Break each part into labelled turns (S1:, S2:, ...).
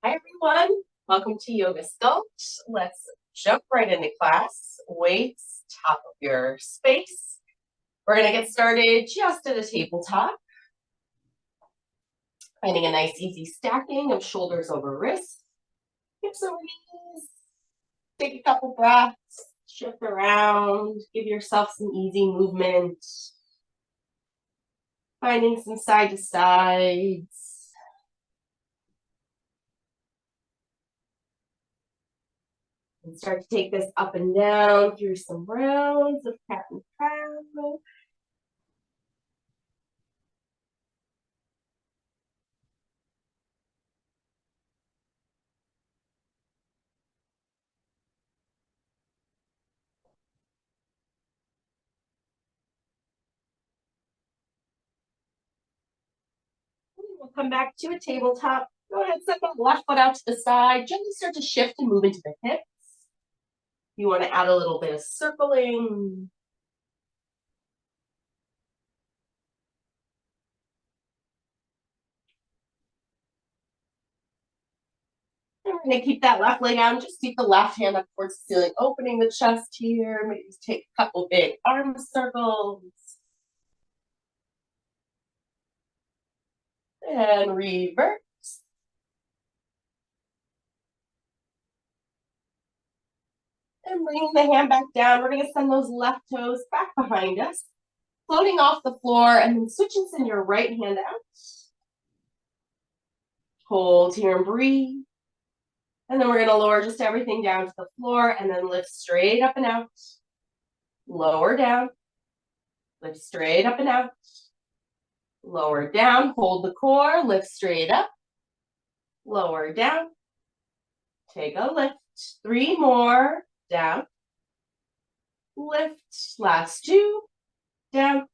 S1: Hi, everyone. Welcome to Yoga Sculpt. Let's jump right into class. Weights, top of your space. We're going to get started just at a tabletop. Finding a nice, easy stacking of shoulders over wrists, hips over knees. Take a couple breaths, shift around, give yourself some easy movement. Finding some side to sides. And start to take this up and down through some rounds of cat and cow. We'll come back to a tabletop. Go ahead, set the left foot out to the side. Gently start to shift and move into the hips. You want to add a little bit of circling. And we're going to keep that left leg out. Just keep the left hand up towards the ceiling, opening the chest here. Maybe take a couple big arm circles. And reverse. And bringing the hand back down, we're going to send those left toes back behind us, floating off the floor, and then switch and send your right hand out. Hold here and breathe. And then we're going to lower just everything down to the floor and then lift straight up and out. Lower down. Lift straight up and out. Lower down. Hold the core. Lift straight up. Lower down. Take a lift. 3 more. Down. Lift. Last 2. Down.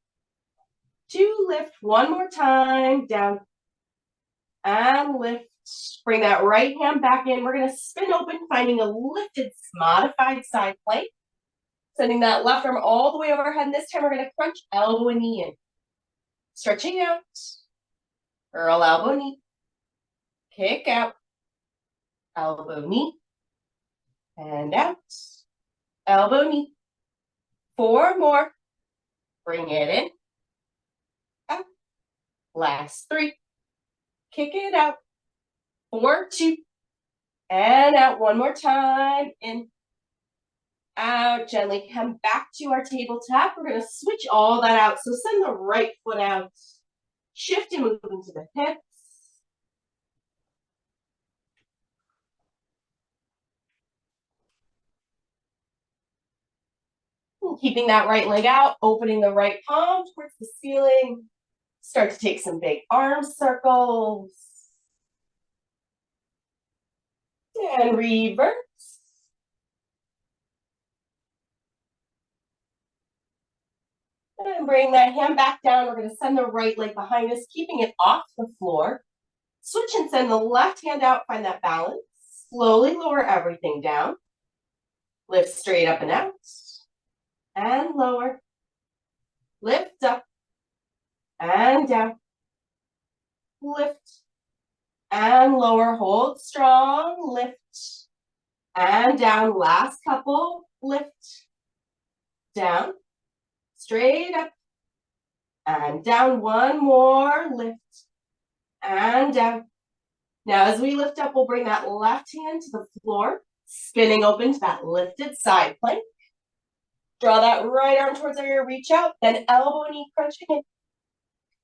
S1: 2. Lift. 1 more time. Down. And lift. Bring that right hand back in. We're going to spin open, finding a lifted, modified side plank. Sending that left arm all the way overhead. And this time we're going to crunch elbow and knee in. Stretching out. Curl elbow, knee. Kick out. Elbow, knee. And out. Elbow, knee. 4 more. Bring it in. Out. Last 3. Kick it out. 4, 2. And out 1 more time. In. Out. Gently come back to our tabletop. We're going to switch all that out. So send the right foot out. Shift and move into the hips. And keeping that right leg out, opening the right palm towards the ceiling. Start to take some big arm circles. And reverse. And bring that hand back down. We're going to send the right leg behind us, keeping it off the floor. Switch and send the left hand out. Find that balance. Slowly lower everything down. Lift straight up and out. And lower. Lift up. And down. Lift. And lower. Hold strong. Lift. And down. Last couple. Lift. Down. Straight up. And down. 1 more. Lift. And down. Now, as we lift up, we'll bring that left hand to the floor, spinning open to that lifted side plank. Draw that right arm towards our ear, reach out, then elbow, knee, crunching in.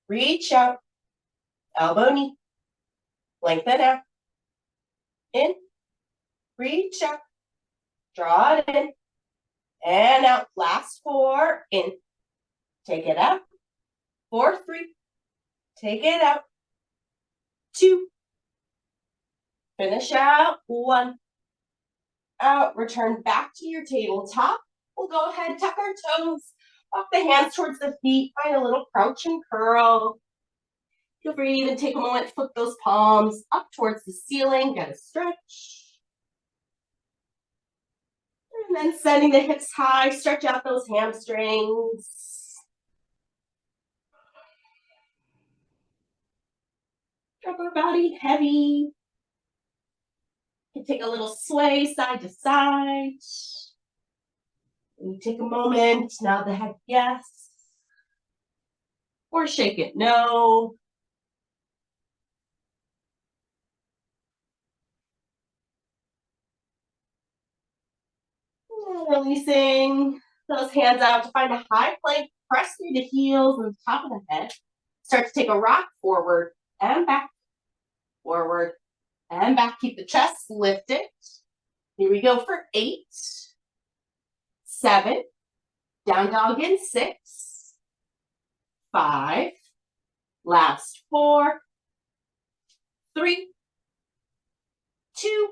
S1: Reach out, elbow, knee. Lengthen out. In. Reach out. Draw it in. And out. Last 4. In. Take it out. 4, 3. Take it out. 2. Finish out. 1. Out. Return back to your tabletop. We'll go ahead, tuck our toes, walk the hands towards the feet, find a little crouch and curl. Feel free to even take a moment to flip those palms up towards the ceiling, get a stretch. And then sending the hips high, stretch out those hamstrings. Drop our body heavy. You take a little sway side to side. You take a moment, nod the head yes, or shake it no. And releasing those hands out to find a high plank, press through the heels and the top of the head. Start to take a rock forward and back, forward and back. Keep the chest lifted. Here we go for 8, 7, down dog in 6, 5, last 4, 3, 2,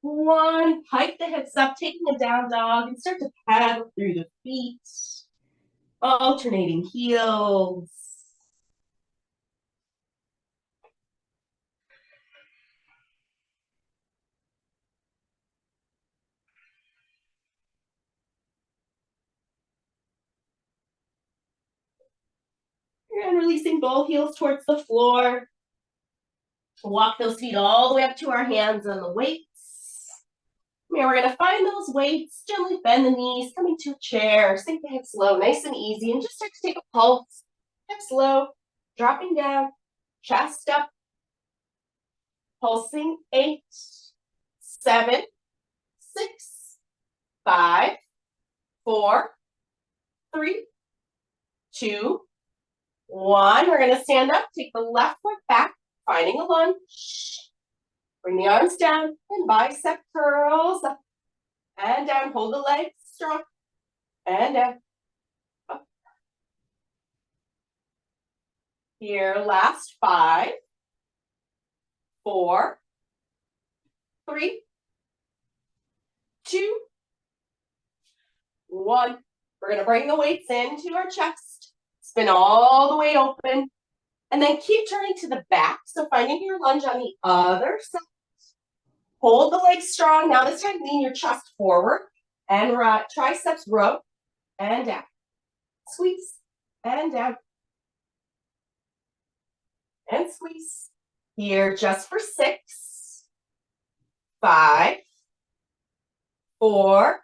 S1: 1. Pike the hips up, taking a down dog, and start to paddle through the feet, alternating heels. And releasing both heels towards the floor. Walk those feet all the way up to our hands on the weights. And we're going to find those weights, gently bend the knees, coming to a chair, sink the hips low, nice and easy, and just start to take a pulse. Hips low, dropping down, chest up, pulsing. 8, 7, 6, 5, 4, 3, 2, 1. We're going to stand up, take the left foot back, finding a lunge. Bring the arms down and bicep curls up and down. Hold the legs strong and down. Up. Here, last 5, 4, 3, 2, 1. We're going to bring the weights into our chest. Spin all the way open. And then keep turning to the back. So finding your lunge on the other side. Hold the legs strong. Now this time lean your chest forward. And triceps row. And down. Squeeze. And down. And squeeze. Here just for 6, 5, 4,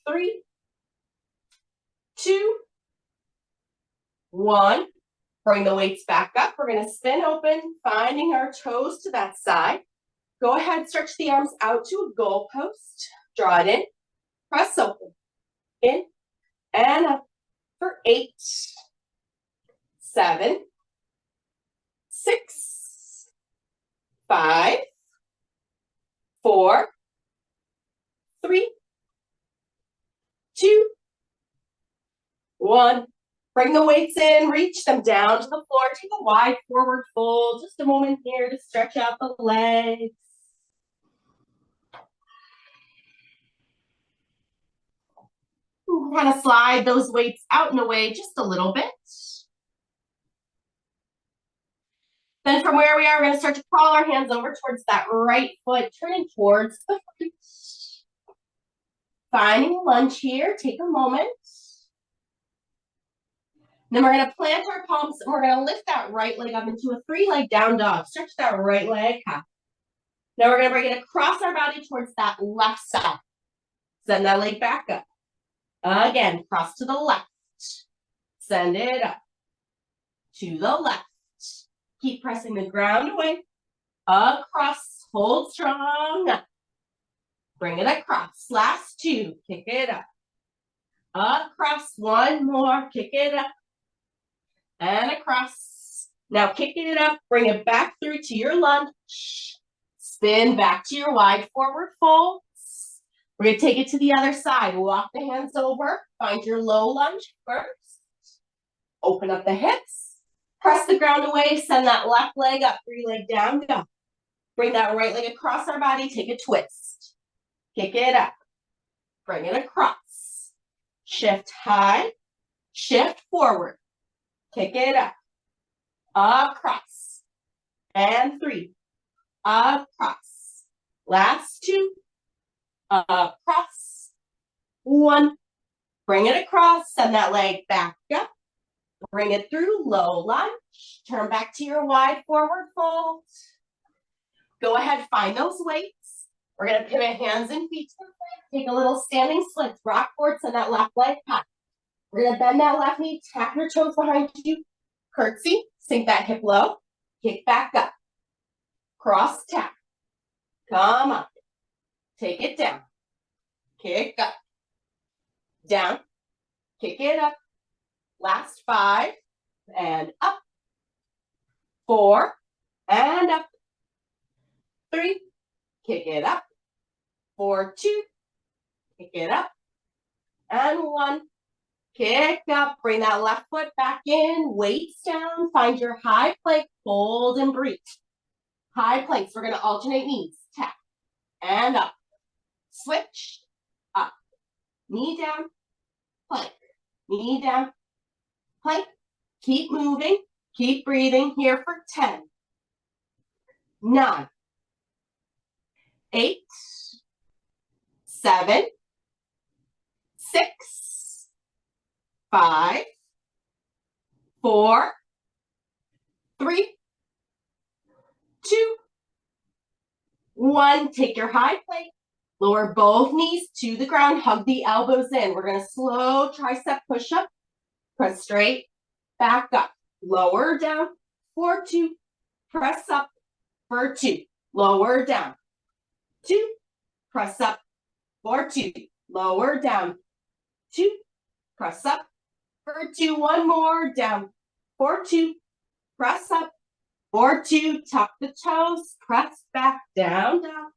S1: 3, 2, 1. Bring the weights back up. We're going to spin open, finding our toes to that side. Go ahead, stretch the arms out to a goalpost. Draw it in. Press open. In and up for 8, 7, 6, 5, 4, 3, 2, 1. Bring the weights in, reach them down to the floor. Take a wide forward fold. Just a moment here to stretch out the legs. Kind of slide those weights out and away just a little bit. Then from where we are, we're going to start to crawl our hands over towards that right foot, turning towards the front. Finding a lunge here. Take a moment. Then we're going to plant our palms and we're going to lift that right leg up into a 3-leg down dog. Stretch that right leg half. Now we're going to bring it across our body towards that left side. Send that leg back up. Again, cross to the left. Send it up. To the left. Keep pressing the ground away. Across. Hold strong. Bring it across. Last 2. Kick it up. Across. 1 more. Kick it up. And across. Now kick it up. Bring it back through to your lunge. Spin back to your wide forward folds. We're going to take it to the other side. Walk the hands over. Find your low lunge first. Open up the hips. Press the ground away. Send that left leg up. 3-leg down. Go. Bring that right leg across our body. Take a twist. Kick it up. Bring it across. Shift high. Shift forward. Kick it up. Across. And 3. Across. Last 2. Across. 1. Bring it across. Send that leg back up. Bring it through. Low lunge. Turn back to your wide forward fold. Go ahead, find those weights. We're gonna pivot hands and feet to the front. Take a little standing splits, rock forward, send that left leg high. We're gonna bend that left knee, tap your toes behind you, curtsy, sink that hip low, kick back up, cross tap, come up, take it down, kick up, down, kick it up, last 5, and up, 4, and up, 3, kick it up, 4, 2, kick it up, and 1, kick up, bring that left foot back in, weights down, find your high plank, hold and breathe. High planks, we're gonna alternate knees, tap, and up, switch, up, knee down, plank, knee down, plank, keep moving, keep breathing here for 10, 9, 8, 7, 6, 5, 4, 3, 2, 1. Take your high plank, lower both knees to the ground, hug the elbows in. We're gonna slow tricep push up, press straight, back up, lower down, 4, 2, press up for 2, lower down, 2, press up, 4, 2, lower down, 2, press up for 2, 1 more, down, 4, 2, press up, 4, 2, tuck the toes, press back, down, down.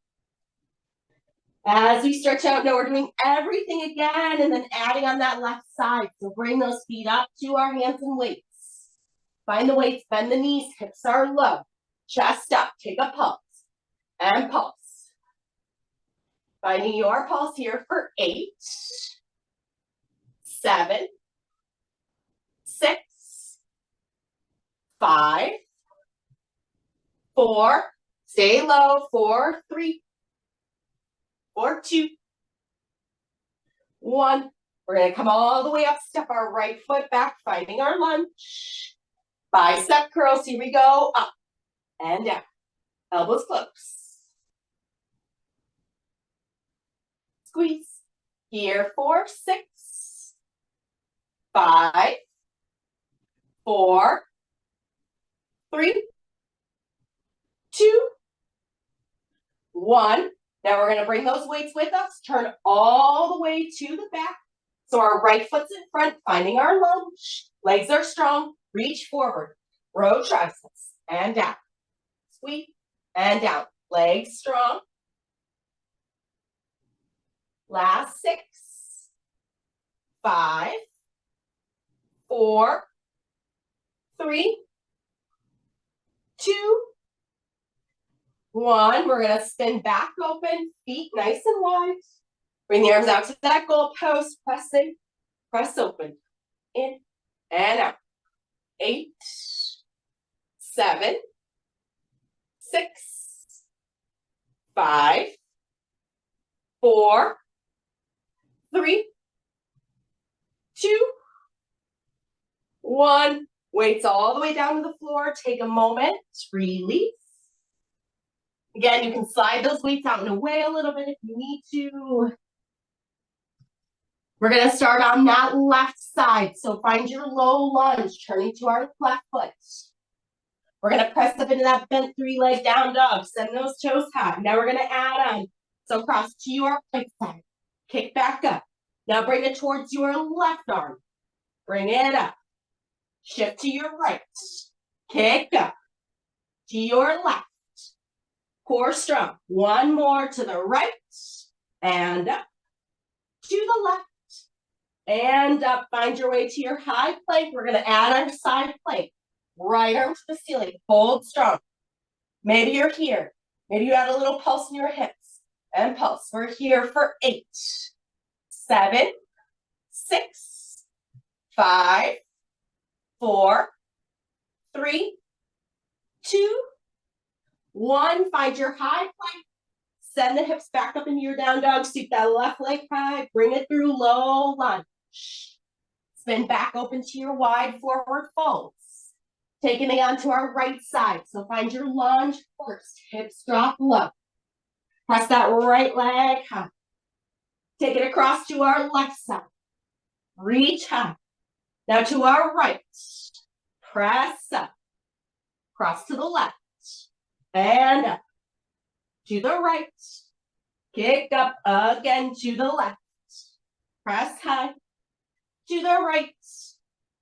S1: As we stretch out, now we're doing everything again and then adding on that left side. So bring those feet up to our hands and weights. Find the weights, bend the knees, hips are low, chest up, take a pulse, and pulse. Finding your pulse here for 8, 7, 6, 5, 4, stay low, 4, 3, 4, 2, 1. We're gonna come all the way up, step our right foot back, finding our lunge. Bicep curls, here we go, up and down, elbows close. Squeeze, here for 6, 5, 4, 3, 2, 1. Now we're gonna bring those weights with us, turn all the way to the back. So our right foot's in front, finding our lunge. Legs are strong, reach forward, row triceps, and down. Squeeze, and down, legs strong. Last 6, 5, 4, 3, 2, 1. We're gonna spin back open, feet nice and wide. Bring the arms out to that goal post, pressing, press open, in and out. 8, 7, 6, 5, 4, 3, 2, 1. Weights all the way down to the floor. Take a moment, release. Again, you can slide those weights out and away a little bit if you need to. We're going to start on that left side. So find your low lunge, turning to our left foot. We're going to press up into that bent 3-leg down dog. Send those toes high. Now we're going to add on. So cross to your right side. Kick back up. Now bring it towards your left arm. Bring it up. Shift to your right. Kick up. To your left. Core strong. 1 more to the right. And up. To the left. And up. Find your way to your high plank. We're going to add our side plank. Right arm to the ceiling. Hold strong. Maybe you're here. Maybe you add a little pulse in your hips. And pulse. We're here for 8, 7, 6, 5, 4, 3, 2, 1. Find your high plank. Send the hips back up into your down dog. Sweep that left leg high. Bring it through low lunge. Spin back open to your wide forward folds. Taking it onto our right side. So find your lunge first. Hips drop low. Press that right leg high. Take it across to our left side. Reach high. Now to our right. Press up. Cross to the left. And up. To the right. Kick up again to the left. Press high. To the right.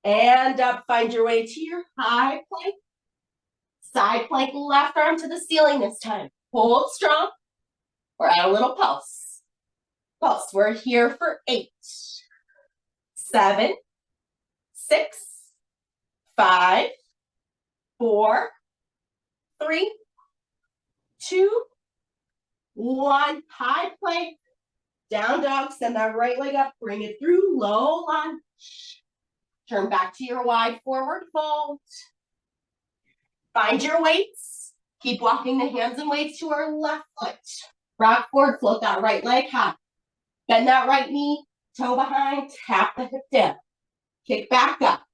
S1: And up. Find your way to your high plank. Side plank, left arm to the ceiling this time. Hold strong. Or add a little pulse. Pulse. We're here for 8, 7, 6, 5, 4, 3, 2, 1. High plank. Down dog. Send that right leg up. Bring it through. Low lunge. Turn back to your wide forward fold. Find your weights. Keep walking the hands and weights to our left foot. Rock forward, float that right leg high. Bend that right knee, toe behind, tap the hip down. Kick back up.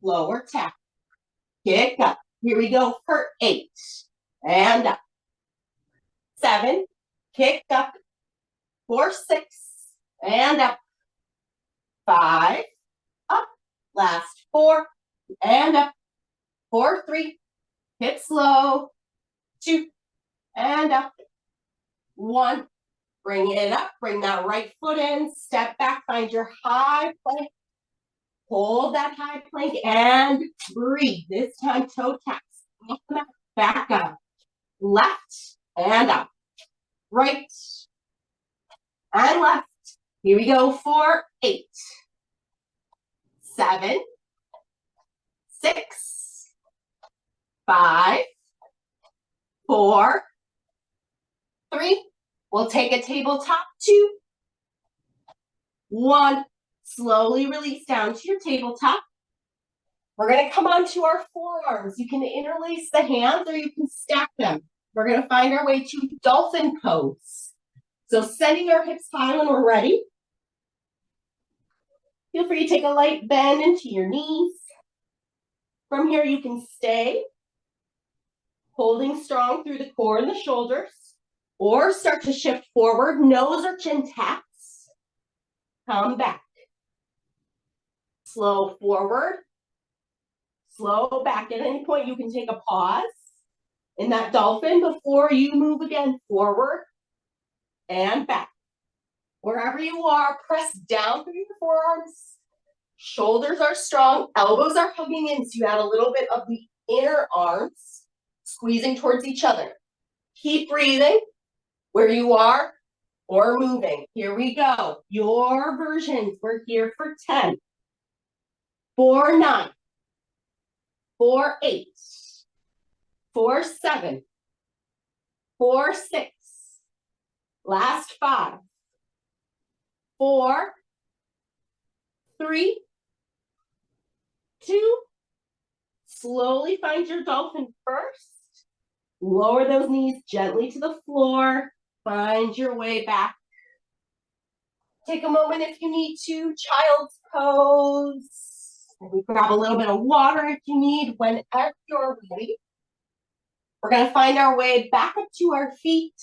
S1: Lower tap. Kick up. Here we go for 8. And up. 7. Kick up. 4, 6. And up. 5. Up. Last 4. And up. 4, 3. Hips low. 2. And up. 1. Bring it up. Bring that right foot in. Step back. Find your high plank. Hold that high plank and breathe. This time toe taps. Back up. Left and up. Right and left. Here we go for 8, 7, 6, 5, 4, 3. We'll take a tabletop. 2, 1. Slowly release down to your tabletop. We're going to come onto our forearms. You can interlace the hands or you can stack them. We're going to find our way to dolphin pose. So sending our hips high when we're ready. Feel free to take a light bend into your knees. From here, you can stay holding strong through the core and the shoulders, or start to shift forward, nose or chin taps. Come back. Slow forward, slow back. At any point, you can take a pause in that dolphin before you move again forward and back. Wherever you are, press down through your forearms. Shoulders are strong, elbows are hugging in, so you add a little bit of the inner arms squeezing towards each other. Keep breathing where you are or moving. Here we go. Your versions. We're here for 10, 4, 9, 4, 8, 4, 7, 4, 6, last 5, 4, 3, 2, slowly find your dolphin first. Lower those knees gently to the floor. Find your way back. Take a moment if you need to. Child's pose. Maybe grab a little bit of water if you need. Whenever you're ready, we're going to find our way back up to our feet.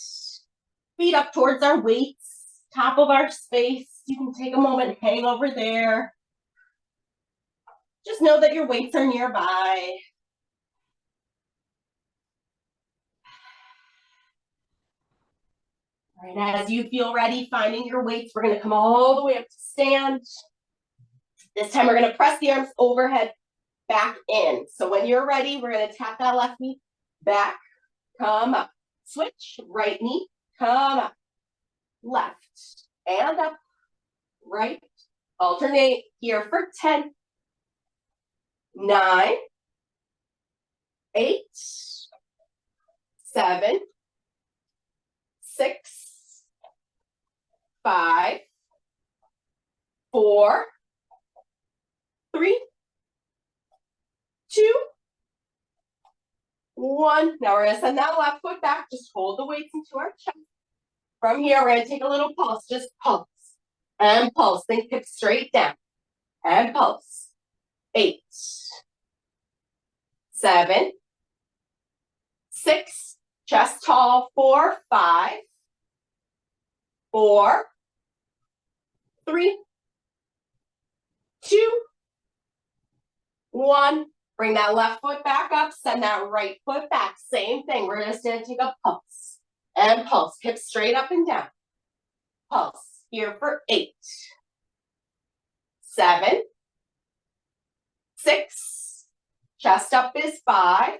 S1: Feet up towards our weights. Top of our space. You can take a moment, hang over there. Just know that your weights are nearby. All right, as you feel ready, finding your weights, we're going to come all the way up to stand. This time we're going to press the arms overhead, back in. So when you're ready, we're going to tap that left knee back, come up. Switch, right knee, come up. Left and up, right. Alternate here for 10, 9, 8, 7, 6, 5, 4, 3, 2, 1. Now we're going to send that left foot back. Just hold the weights into our chest. From here, we're going to take a little pulse. Just pulse and pulse. Think hips straight down and pulse. 8, 7, 6, chest tall, 4, 5, 4, 3, 2, 1. Bring that left foot back up, send that right foot back. Same thing, we're just gonna take a pulse. And pulse, hips straight up and down. Pulse, here for 8, 7, 6, chest up is 5,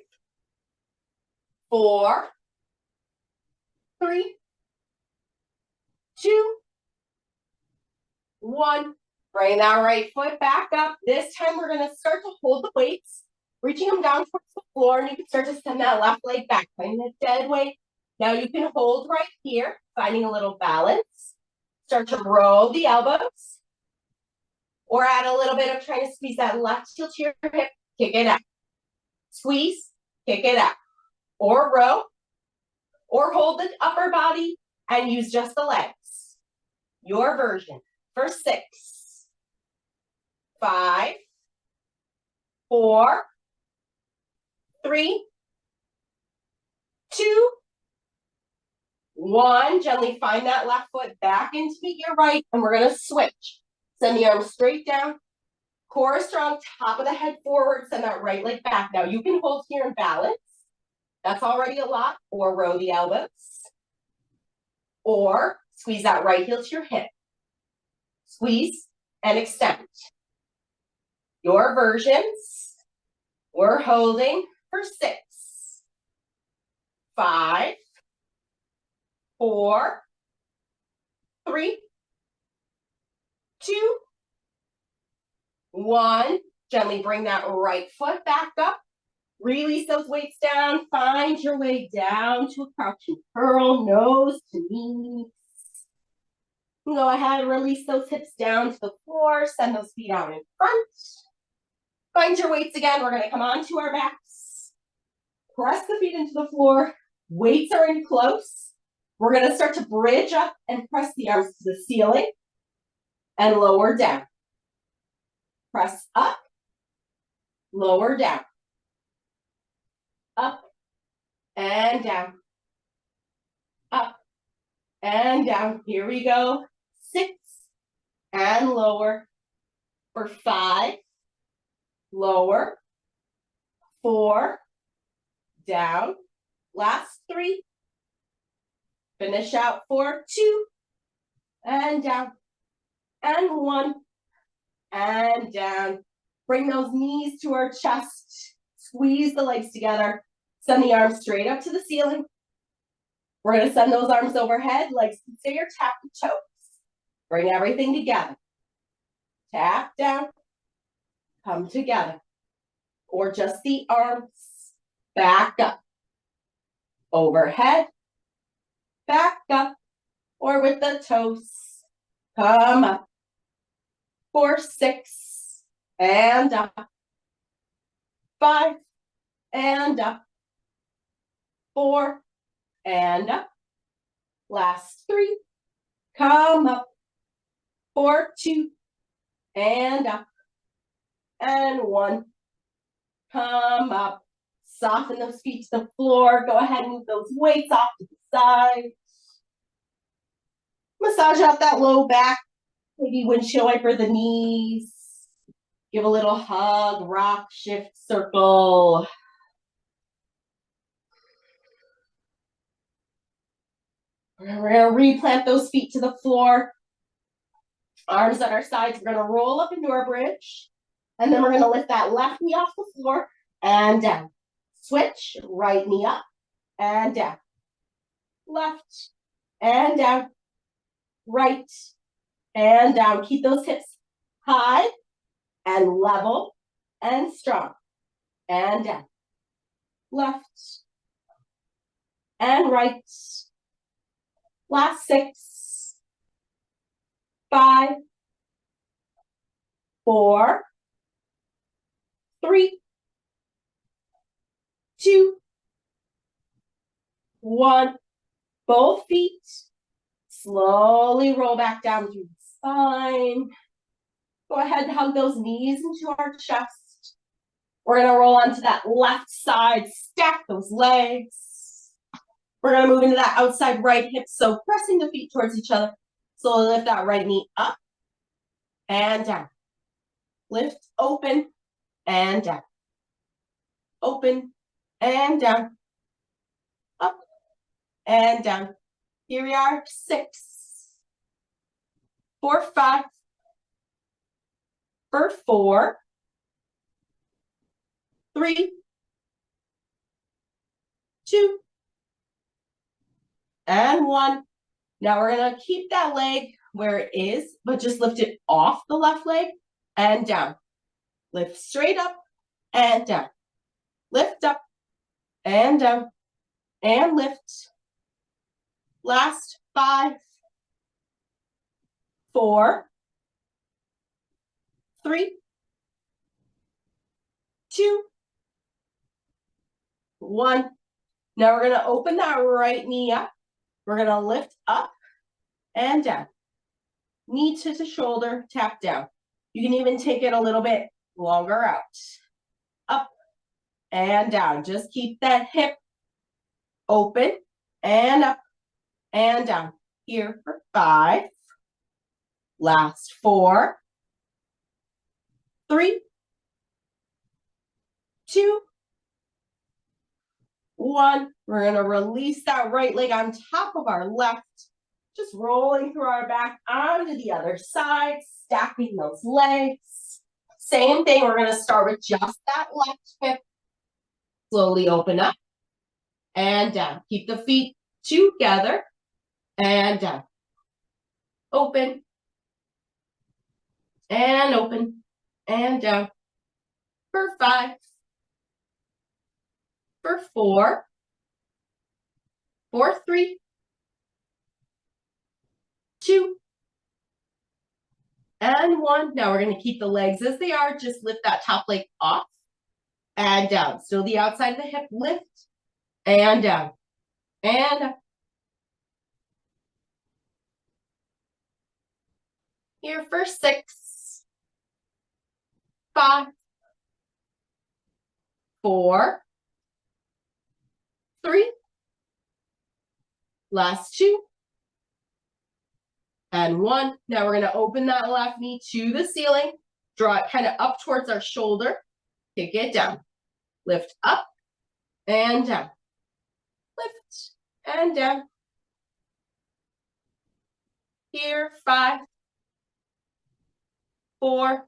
S1: 4, 3, 2, 1. Bring that right foot back up. This time we're gonna start to hold the weights, reaching them down towards the floor, and you can start to send that left leg back, finding a dead weight. Now you can hold right here, finding a little balance. Start to roll the elbows, or add a little bit of trying to squeeze that left heel to your hip, kick it out. Squeeze, kick it out. Or row, or hold the upper body and use just the legs. Your version for 6, 5, 4, 3, 2, 1. Gently find that left foot back into your right, and we're gonna switch. Send the arms straight down, core strong, top of the head forward, send that right leg back. Now you can hold here and balance. That's already a lot. Or row the elbows. Or squeeze that right heel to your hip. Squeeze and extend. Your versions, we're holding for 6, 5, 4, 3, 2, 1. Gently bring that right foot back up. Release those weights down. Find your way down to a crouching curl, nose to knees. Go ahead and release those hips down to the floor. Send those feet out in front. Find your weights again. We're going to come onto our backs. Press the feet into the floor. Weights are in close. We're going to start to bridge up and press the arms to the ceiling and lower down. Press up, lower down. Up and down. Up and down. Here we go. 6 and lower. For 5, lower. 4, down. Last 3. Finish out for 2 and down. And 1 and down. Bring those knees to our chest. Squeeze the legs together. Send the arms straight up to the ceiling. We're going to send those arms overhead. Legs can stay or tap the toes. Bring everything together. Tap down. Come together. Or just the arms. Back up. Overhead. Back up. Or with the toes. Come up. For 6 and up. 5 and up. 4 and up. Last 3. Come up. For 2 and up. And 1. Come up. Soften those feet to the floor. Go ahead and move those weights off to the side. Massage out that low back. Maybe windshield wiper the knees. Give a little hug, rock, shift, circle. We're going to replant those feet to the floor. Arms at our sides. We're going to roll up into our bridge. And then we're going to lift that left knee off the floor and down. Switch, right knee up and down. Left and down. Right and down. Keep those hips high and level and strong. And down. Left and right. Last 6, 5, 4, 3, 2, 1. Both feet. Slowly roll back down through the spine. Go ahead and hug those knees into our chest. We're gonna roll onto that left side, stack those legs. We're gonna move into that outside right hip, so pressing the feet towards each other. Slowly lift that right knee up and down. Lift, open, and down. Open, and down. Up, and down. Here we are, 6, for 5, for 4, 3, 2, and 1. Now we're gonna keep that leg where it is, but just lift it off the left leg and down. Lift straight up and down. Lift up and down and lift. Last 5, 4, 3, 2, 1. Now we're gonna open that right knee up. We're gonna lift up and down. Knee to the shoulder, tap down. You can even take it a little bit longer out. Up and down. Just keep that hip open and up and down. Here for 5. Last 4, 3, 2, 1. We're gonna release that right leg on top of our left. Just rolling through our back onto the other side, stacking those legs. Same thing, we're gonna start with just that left hip. Slowly open up and down. Keep the feet together and down. Open and open and down. For 5, for 4, for 3, 2, and 1. Now we're going to keep the legs as they are. Just lift that top leg off and down. Still the outside of the hip, lift and down and up. Here for 6, 5, 4, 3, last 2, and 1. Now we're going to open that left knee to the ceiling, draw it kind of up towards our shoulder, kick it down, lift up and down, lift and down. Here, 5, 4,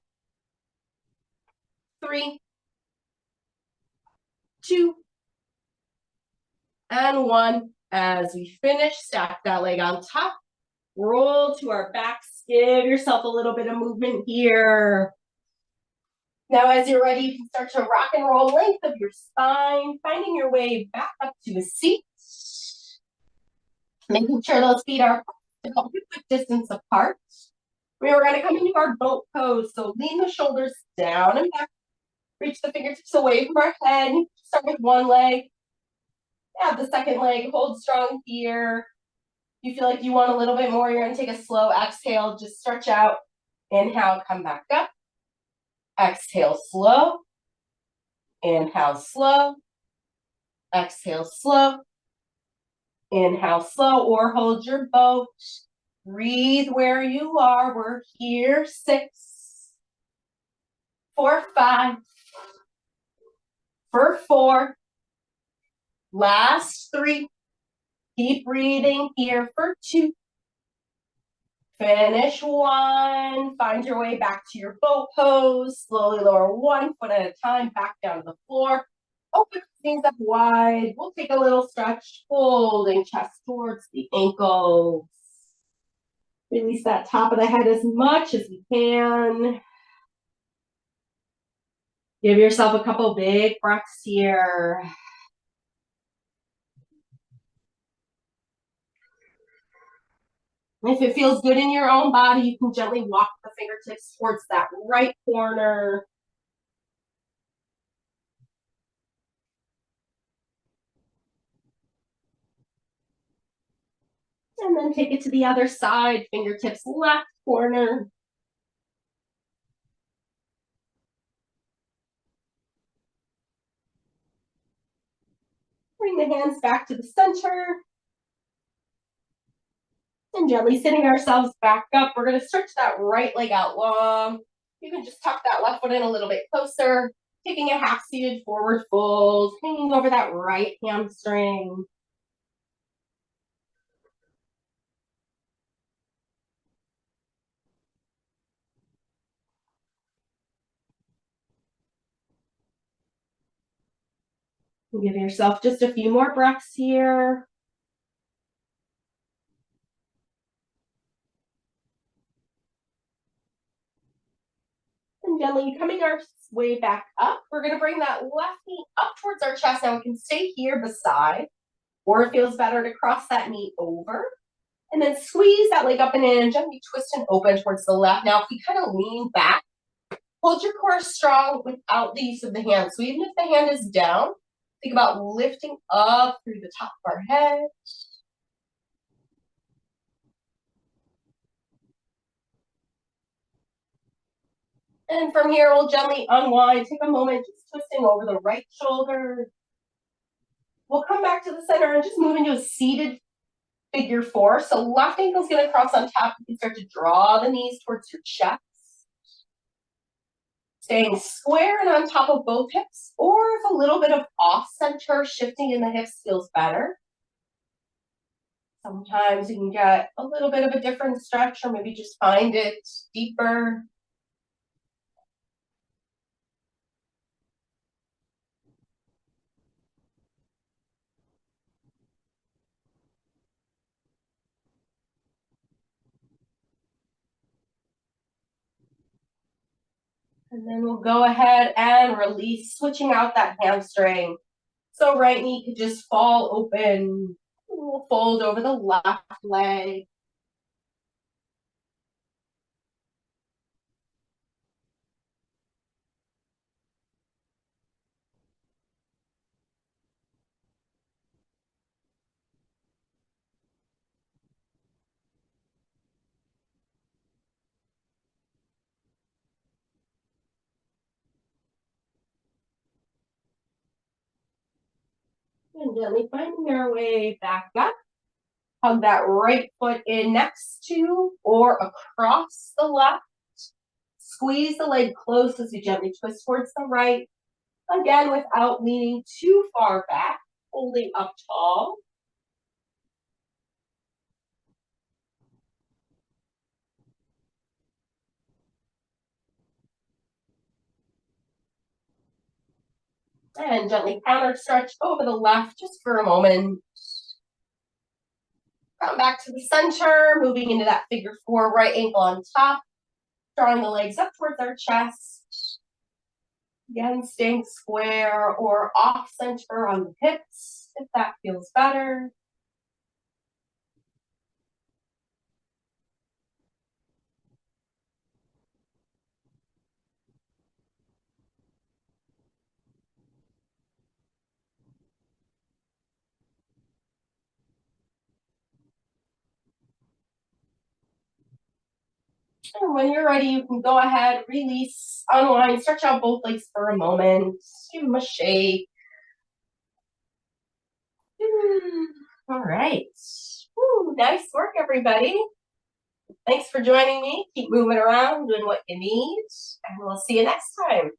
S1: 3, 2, and 1. As we finish, stack that leg on top, roll to our backs, give yourself a little bit of movement here. Now, as you're ready, you can start to rock and roll length of your spine, finding your way back up to a seat. Making sure those feet are a good distance apart. We are going to come into our boat pose, so lean the shoulders down and back. Reach the fingertips away from our head. Start with one leg. Have the second leg, hold strong here. You feel like you want a little bit more, you're going to take a slow exhale, just stretch out. Inhale, come back up. Exhale, slow. Inhale, slow. Exhale, slow. Inhale, slow, or hold your boat. Breathe where you are. We're here. 6, for 5, for 4, last 3. Keep breathing here for 2. Finish 1. Find your way back to your boat pose. Slowly lower 1 foot at a time back down to the floor. Open things up wide. We'll take a little stretch, holding chest towards the ankles. Release that top of the head as much as we can. Give yourself a couple big breaths here. If it feels good in your own body, you can gently walk the fingertips towards that right corner. And then take it to the other side, fingertips left corner. Bring the hands back to the center. And gently sitting ourselves back up. We're going to stretch that right leg out long. You can just tuck that left foot in a little bit closer. Taking a half seated forward fold, hanging over that right hamstring. Give yourself just a few more breaths here. And gently coming our way back up, we're going to bring that left knee up towards our chest. Now we can stay here beside, or it feels better to cross that knee over. And then squeeze that leg up and in and gently twist and open towards the left. Now, if we kind of lean back, hold your core strong without the use of the hand. So even if the hand is down, think about lifting up through the top of our head. And from here, we'll gently unwind. Take a moment just twisting over the right shoulder. We'll come back to the center and just move into a seated figure four. So left ankle's going to cross on top. You can start to draw the knees towards your chest. Staying square and on top of both hips, or if a little bit of off-center shifting in the hips feels better. Sometimes you can get a little bit of a different stretch, or maybe just find it deeper. And then we'll go ahead and release, switching out that hamstring. So right knee could just fall open. We'll fold over the left leg. And gently finding our way back up. Hug that right foot in next to or across the left. Squeeze the leg close as you gently twist towards the right. Again, without leaning too far back, holding up tall. And gently counter stretch over the left just for a moment. Come back to the center, moving into that figure four, right ankle on top. Drawing the legs up towards our chest. Again, staying square or off center on the hips, if that feels better. And when you're ready, you can go ahead, release, unwind, stretch out both legs for a moment. Give them a shake. All right. Woo, nice work, everybody. Thanks for joining me. Keep moving around, doing what you need, and we'll see you next time.